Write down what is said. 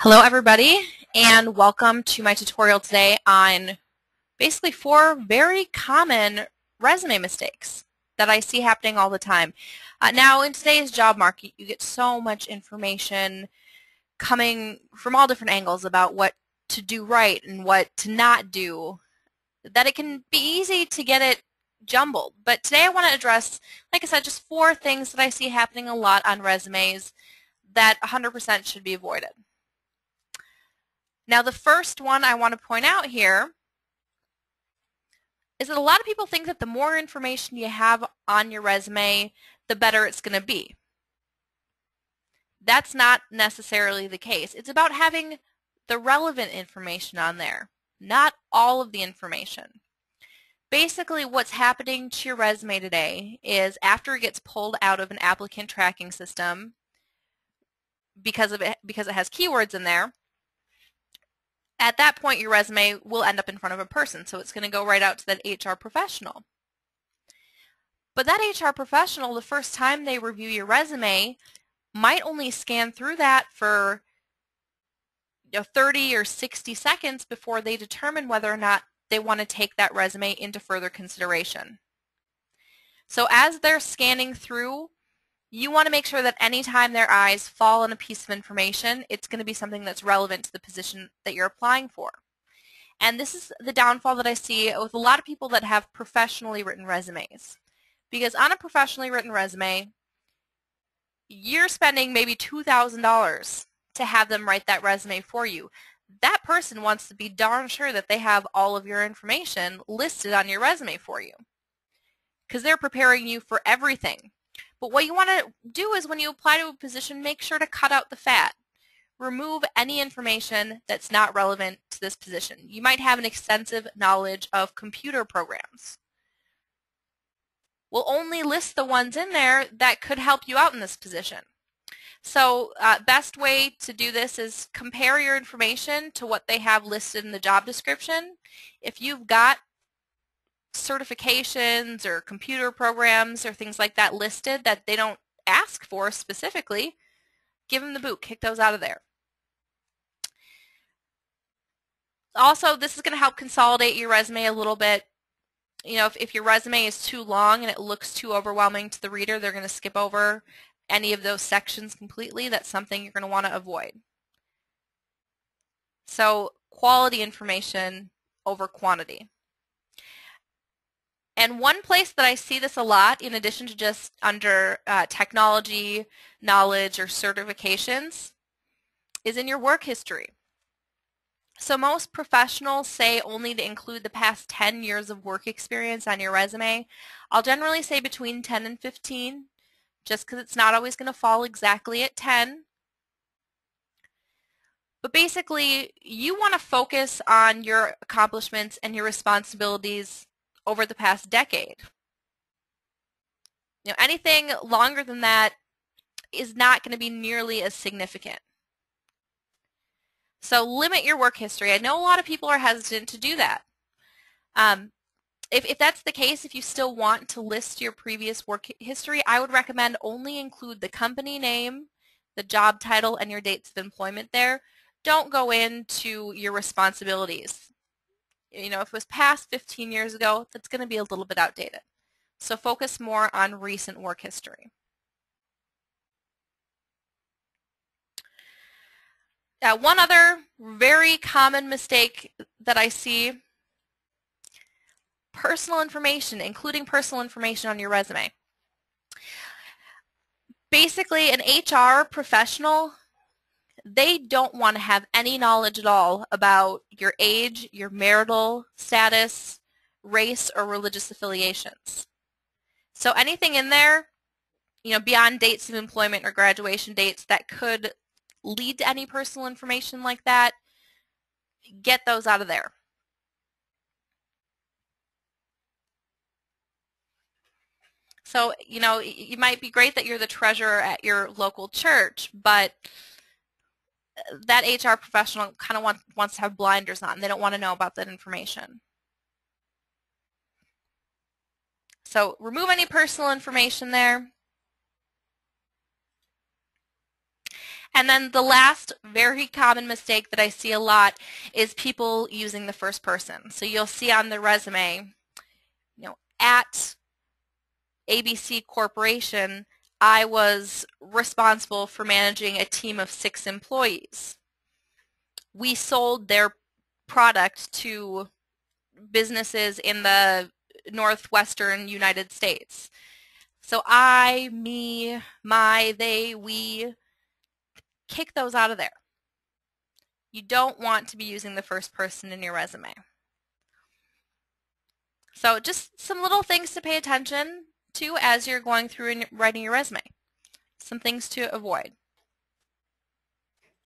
Hello everybody, and welcome to my tutorial today on basically 4 very common resume mistakes that I see happening all the time. Now in today's job market you get so much information coming from all different angles about what to do right and what to not do that it can be easy to get it jumbled. But today I want to address, like I said, just 4 things that I see happening a lot on resumes that 100% should be avoided. Now the first one I want to point out here is that a lot of people think that the more information you have on your resume, the better it's going to be. That's not necessarily the case. It's about having the relevant information on there, not all of the information. Basically what's happening to your resume today is after it gets pulled out of an applicant tracking system because it has keywords in there, at that point your resume will end up in front of a person, so it's going to go right out to that HR professional. But that HR professional, the first time they review your resume, might only scan through that for 30 or 60 seconds before they determine whether or not they want to take that resume into further consideration. So as they're scanning through, you want to make sure that anytime their eyes fall on a piece of information, it's going to be something that's relevant to the position that you're applying for. And this is the downfall that I see with a lot of people that have professionally written resumes. Because on a professionally written resume, you're spending maybe $2,000 to have them write that resume for you. That person wants to be darn sure that they have all of your information listed on your resume for you, because they're preparing you for everything. But what you want to do is when you apply to a position, make sure to cut out the fat. Remove any information that's not relevant to this position. You might have an extensive knowledge of computer programs. We'll only list the ones in there that could help you out in this position. So best way to do this is compare your information to what they have listed in the job description. If you've got certifications or computer programs or things like that listed that they don't ask for specifically, give them the boot, kick those out of there. Also, this is going to help consolidate your resume a little bit. You know, if your resume is too long and it looks too overwhelming to the reader, they're going to skip over any of those sections completely. That's something you're going to want to avoid. So, quality information over quantity. And one place that I see this a lot, in addition to just under technology, knowledge, or certifications, is in your work history. So most professionals say only to include the past 10 years of work experience on your resume. I'll generally say between 10 and 15, just because it's not always going to fall exactly at 10. But basically, you want to focus on your accomplishments and your responsibilities over the past decade. You know, anything longer than that is not going to be nearly as significant. So limit your work history. I know a lot of people are hesitant to do that. If that's the case, if you still want to list your previous work history, I would recommend only include the company name, the job title, and your dates of employment there. Don't go into your responsibilities. You know, if it was past 15 years ago, that's going to be a little bit outdated. So focus more on recent work history. One other very common mistake that I see, personal information, including personal information on your resume. Basically, an HR professional, they don't want to have any knowledge at all about your age, your marital status, race, or religious affiliations. So anything in there, you know, beyond dates of employment or graduation dates that could lead to any personal information like that, get those out of there. So, you know, it might be great that you're the treasurer at your local church, but that HR professional kind of wants to have blinders on. They don't want to know about that information. So remove any personal information there. And then the last very common mistake that I see a lot is people using the first person. So you'll see on the resume, at ABC Corporation, I was responsible for managing a team of 6 employees. We sold their product to businesses in the northwestern United States. So I, me, my, they, we, kick those out of there. You don't want to be using the first person in your resume. So just some little things to pay attention to as you're going through and writing your resume. Some things to avoid.